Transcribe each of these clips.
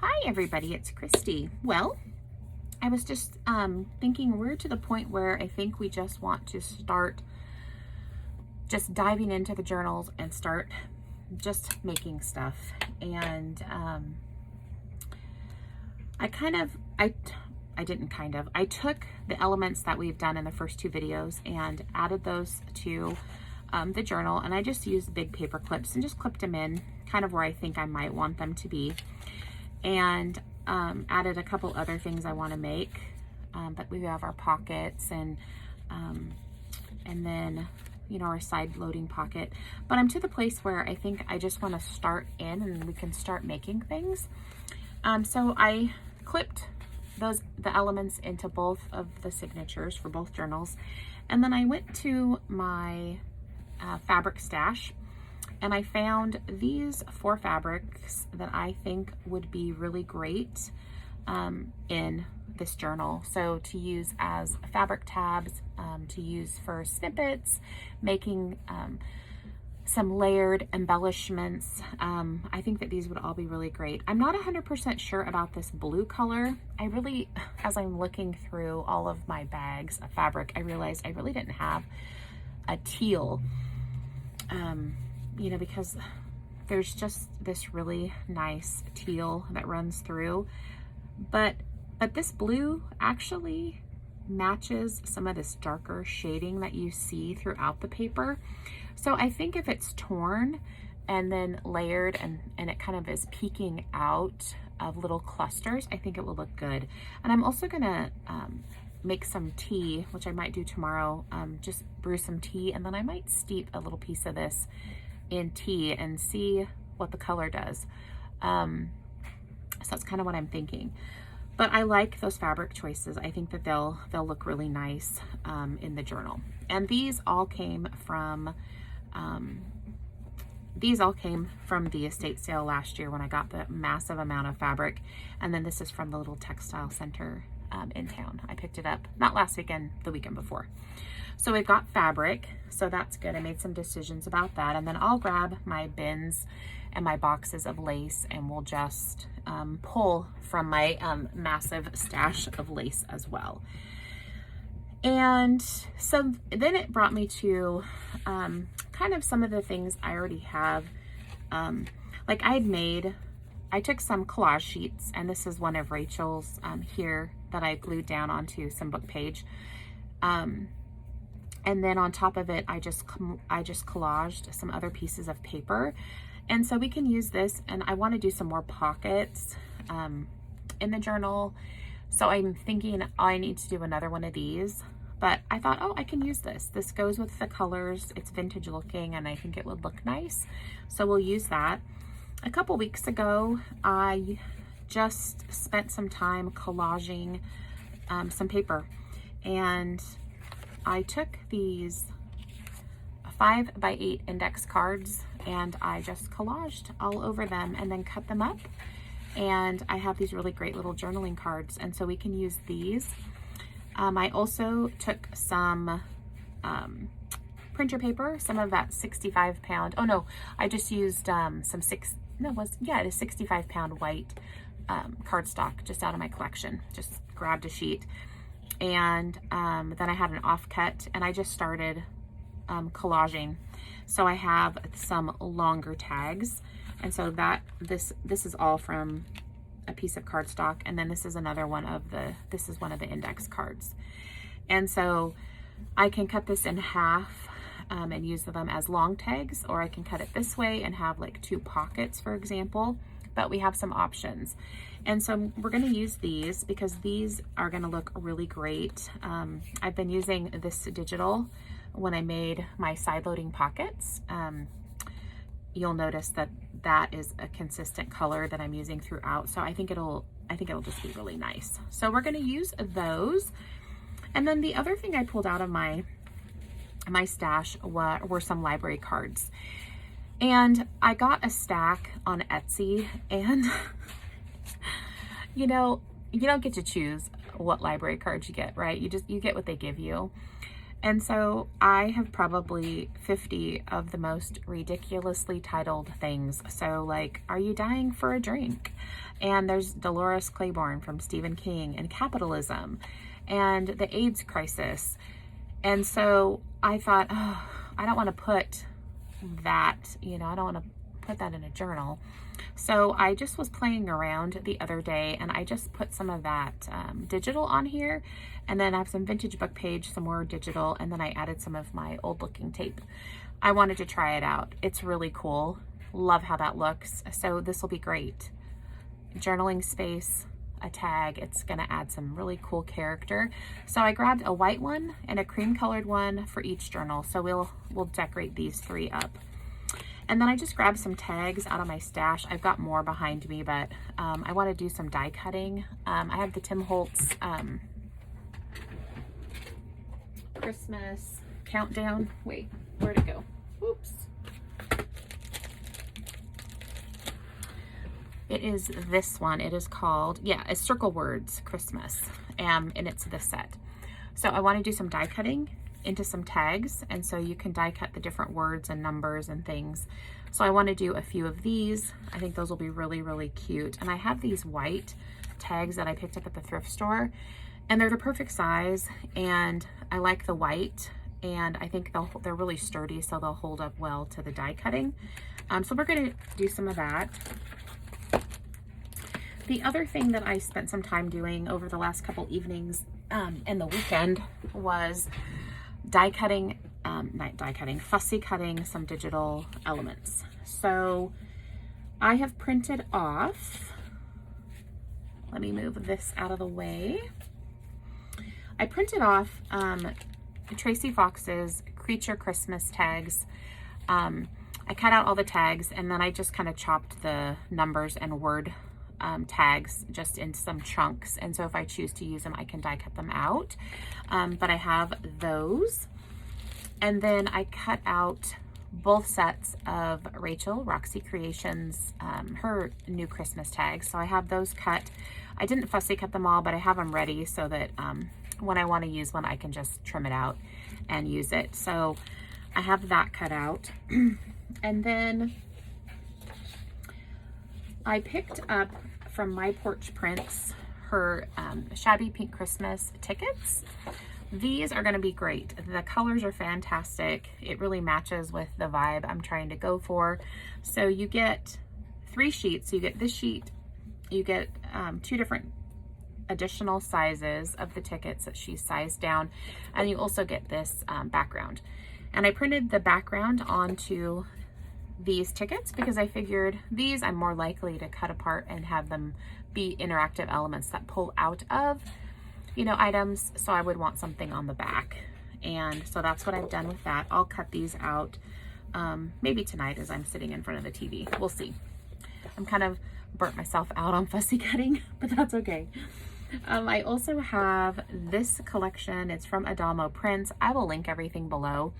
Hi everybody, it's Christy. Well, I was just thinking we're to the point where I think we just want to start just diving into the journals and start just making stuff. And I took the elements that we've done in the first two videos and added those to the journal, and I just used big paper clips and just clipped them in kind of where I think I might want them to be, and added a couple other things I want to make. But we have our pockets and then, you know, our side loading pocket. But I'm to the place where I think I just want to start in and we can start making things. So I clipped the elements into both of the signatures for both journals. And then I went to my fabric stash and I found these 4 fabrics that I think would be really great in this journal. So to use as fabric tabs, to use for snippets, making some layered embellishments. I think that these would all be really great. I'm not 100% sure about this blue color. I really, as I'm looking through all of my bags of fabric, I realized I really didn't have a teal, you know, because there's just this really nice teal that runs through, but this blue actually matches some of this darker shading that you see throughout the paper. So I think if it's torn and then layered and it kind of is peeking out of little clusters, I think it will look good. And I'm also gonna make some tea, which I might do tomorrow, just brew some tea, and then I might steep a little piece of this in tea and see what the color does. So that's kind of what I'm thinking. But I like those fabric choices. I think that they'll look really nice in the journal. And these all came from the estate sale last year when I got the massive amount of fabric. And then this is from the little textile center in town. I picked it up not last weekend, the weekend before. So we've got fabric, so that's good. I made some decisions about that. And then I'll grab my bins and my boxes of lace, and we'll just pull from my massive stash of lace as well. And so then it brought me to kind of some of the things I already have. Like I took some collage sheets, and this is one of Rachel's here that I glued down onto some book page. And then on top of it, I just collaged some other pieces of paper. And so we can use this, and I want to do some more pockets in the journal. So I'm thinking I need to do another one of these, but I thought, oh, I can use this. This goes with the colors. It's vintage looking, and I think it would look nice. So we'll use that. A couple weeks ago, I just spent some time collaging some paper, and I took these 5x8 index cards and I just collaged all over them and then cut them up. And I have these really great little journaling cards, and so we can use these. I also took some printer paper, some of that 65-pound. Oh no, I just used it is 65-pound white cardstock just out of my collection. Just grabbed a sheet, and then I had an offcut, and I just started collaging. So I have some longer tags, and so this is all from a piece of cardstock, and then this is another one of the index cards. And so I can cut this in half and use them as long tags, or I can cut it this way and have like 2 pockets, for example. But we have some options. And so we're going to use these because these are going to look really great. I've been using this digital when I made my side loading pockets. You'll notice that is a consistent color that I'm using throughout. So I think it'll just be really nice. So we're going to use those. And then the other thing I pulled out of my stash were some library cards. And I got a stack on Etsy, and you know, you don't get to choose what library cards you get, right? You get what they give you. And so I have probably 50 of the most ridiculously titled things. So like, Are You Dying for a Drink? And there's Dolores Claiborne from Stephen King, and Capitalism, and the AIDS crisis. And so I thought, oh, I don't want to put that, I don't want to put that in a journal. So I just was playing around the other day, and I just put some of that digital on here, and then I have some vintage book page, some more digital, and then I added some of my old looking tape. I wanted to try it out. It's really cool. Love how that looks. So this will be great. Journaling space, a tag. It's gonna add some really cool character. So I grabbed a white one and a cream colored one for each journal. So we'll decorate these 3 up. And then I just grabbed some tags out of my stash. I've got more behind me, but I want to do some die cutting. I have the Tim Holtz Christmas countdown. Wait, where'd it go? Oops. It is this one. It is called, it's Circle Words Christmas, and it's this set. So I want to do some die cutting into some tags, and so you can die cut the different words and numbers and things. So I want to do a few of these. I think those will be really, really cute. And I have these white tags that I picked up at the thrift store, and they're the perfect size, and I like the white, and I think they're really sturdy, so they'll hold up well to the die cutting. So we're going to do some of that. The other thing that I spent some time doing over the last couple evenings and the weekend was fussy cutting some digital elements. So I have printed off, let me move this out of the way. I printed off Tracy Fox's Creature Christmas tags. I cut out all the tags, and then I just kind of chopped the numbers and word tags just in some chunks, and so if I choose to use them, I can die cut them out. But I have those, and then I cut out both sets of Rachel Roxy Creations, her new Christmas tags. So I have those cut. I didn't fussy cut them all, but I have them ready so that when I want to use one, I can just trim it out and use it. So I have that cut out. And then I picked up from my Porch Prints her Shabby Pink Christmas tickets. These are going to be great. The colors are fantastic. It really matches with the vibe I'm trying to go for. So you get 3 sheets. You get this sheet. You get 2 different additional sizes of the tickets that she sized down, and you also get this background. And I printed the background onto these tickets because I figured these I'm more likely to cut apart and have them be interactive elements that pull out of, items. So I would want something on the back. And so that's what I've done with that. I'll cut these out maybe tonight as I'm sitting in front of the TV. We'll see. I'm kind of burnt myself out on fussy cutting, but that's okay. I also have this collection. It's from Adamo Prints. I will link everything below,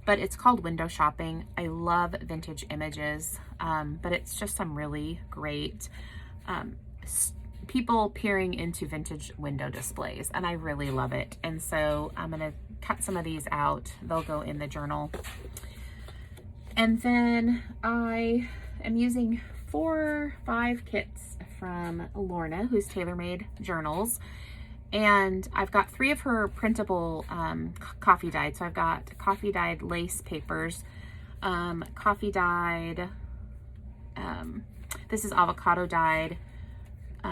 but it's called Window Shopping. I love vintage images, but it's just some really great people peering into vintage window displays, and I really love it. And so I'm gonna cut some of these out. They'll go in the journal. And then I am using 4 or 5 kits from Lorna, who's TaylorMade Journals. And I've got 3 of her printable coffee dyed. So I've got coffee dyed lace papers, coffee dyed, this is avocado dyed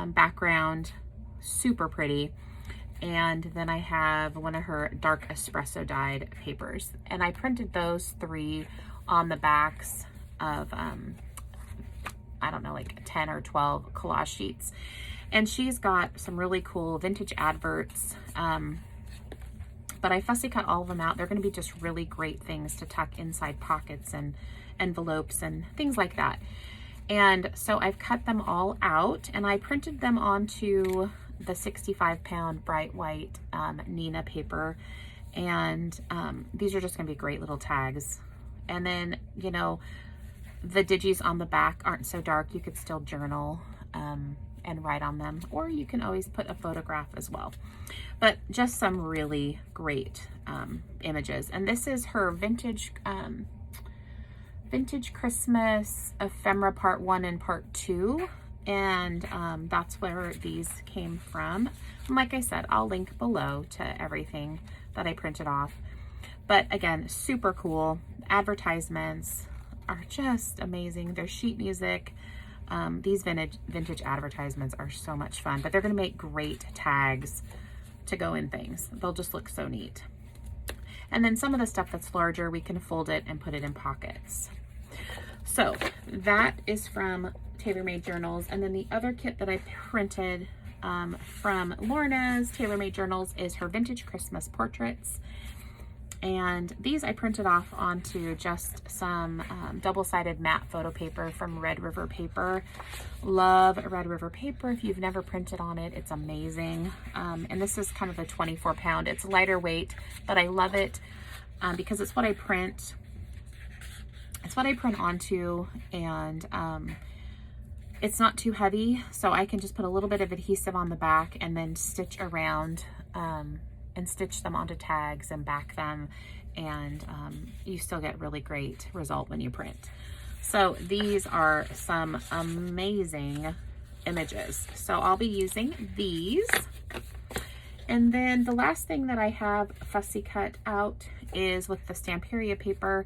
background, super pretty. And then I have one of her dark espresso dyed papers. And I printed those 3 on the backs of, I don't know, like 10 or 12 collage sheets. And she's got some really cool vintage adverts, but I fussy cut all of them out. They're going to be just really great things to tuck inside pockets and envelopes and things like that. And so I've cut them all out, and I printed them onto the 65-pound bright white Nina paper. And these are just going to be great little tags. And then, the digis on the back aren't so dark. You could still journal and write on them, or you can always put a photograph as well. But just some really great images. And this is her vintage Christmas ephemera part 1 and part 2. And that's where these came from. And like I said, I'll link below to everything that I printed off. But again, super cool. Advertisements are just amazing. There's sheet music. These vintage advertisements are so much fun, but they're going to make great tags to go in things. They'll just look so neat. And then some of the stuff that's larger, we can fold it and put it in pockets. So that is from TaylorMade Journals. And then the other kit that I printed from Lorna's TaylorMade Journals is her vintage Christmas portraits. And these I printed off onto just some double-sided matte photo paper from Red River Paper. Love Red River Paper. If you've never printed on it, it's amazing. And this is kind of a 24 pound. It's lighter weight, but I love it because it's what I print. It's what I print onto, and it's not too heavy, so I can just put a little bit of adhesive on the back and then stitch around and stitch them onto tags and back them, and you still get really great result when you print. So these are some amazing images. So I'll be using these. And then the last thing that I have fussy cut out is with the Stamperia paper.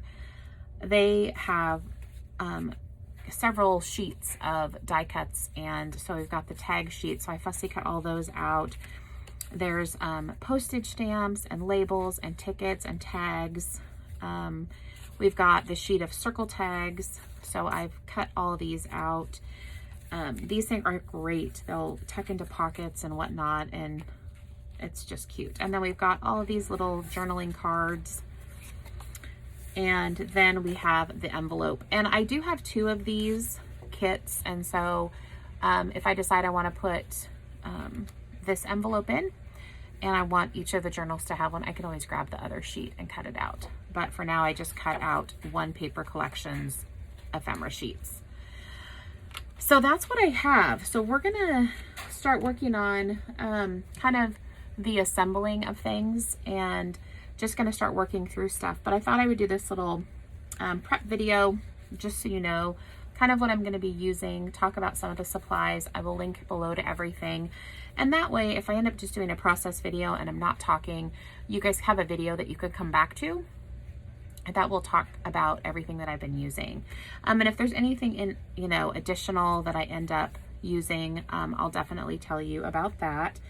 They have several sheets of die cuts, and so we've got the tag sheet, so I fussy cut all those out. There's postage stamps and labels and tickets and tags. We've got the sheet of circle tags, so I've cut all of these out. These things are great. They'll tuck into pockets and whatnot, and it's just cute. And then we've got all of these little journaling cards. And then we have the envelope. And I do have 2 of these kits, and so if I decide I want to put this envelope in, and I want each of the journals to have one, I can always grab the other sheet and cut it out. But for now, I just cut out One Paper Collection's ephemera sheets. So that's what I have. So we're gonna start working on kind of the assembling of things, and just gonna start working through stuff. But I thought I would do this little prep video just so you know kind of what I'm gonna be using, talk about some of the supplies. I will link below to everything. And that way, if I end up just doing a process video and I'm not talking, you guys have a video that you could come back to that will talk about everything that I've been using. And if there's anything in, additional that I end up using, I'll definitely tell you about that.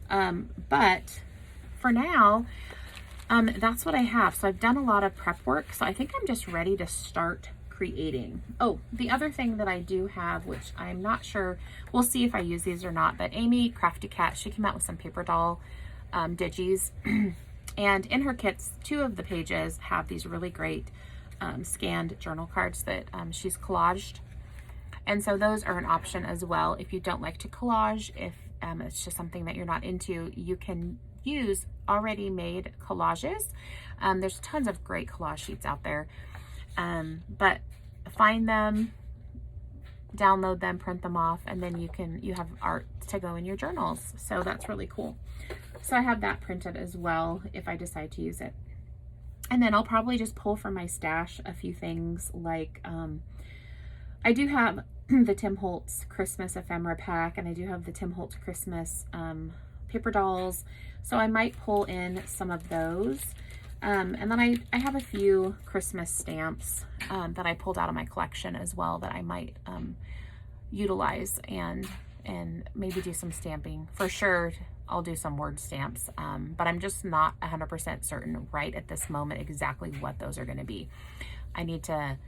But for now, that's what I have. So I've done a lot of prep work. So I think I'm just ready to start creating. Oh, the other thing that I do have, which I'm not sure, we'll see if I use these or not, but Amy Crafty Cat, she came out with some paper doll digis. And in her kits, 2 of the pages have these really great scanned journal cards that she's collaged. And so those are an option as well. If you don't like to collage, if it's just something that you're not into, you can use already made collages. There's tons of great collage sheets out there. But find them, download them, print them off, and then you have art to go in your journals. So that's really cool. So I have that printed as well if I decide to use it. And then I'll probably just pull from my stash a few things like, I do have the Tim Holtz Christmas ephemera pack, and I do have the Tim Holtz Christmas paper dolls. So I might pull in some of those. And then I have a few Christmas stamps that I pulled out of my collection as well that I might utilize and maybe do some stamping. For sure, I'll do some word stamps, but I'm just not 100% certain right at this moment exactly what those are going to be. I need to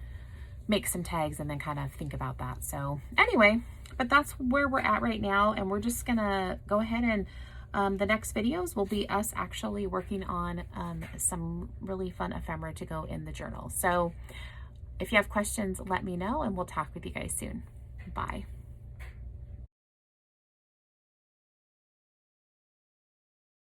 make some tags and then kind of think about that. So anyway, but that's where we're at right now, and we're just gonna go ahead and the next videos will be us actually working on some really fun ephemera to go in the journal. So if you have questions, let me know, and we'll talk with you guys soon. Bye.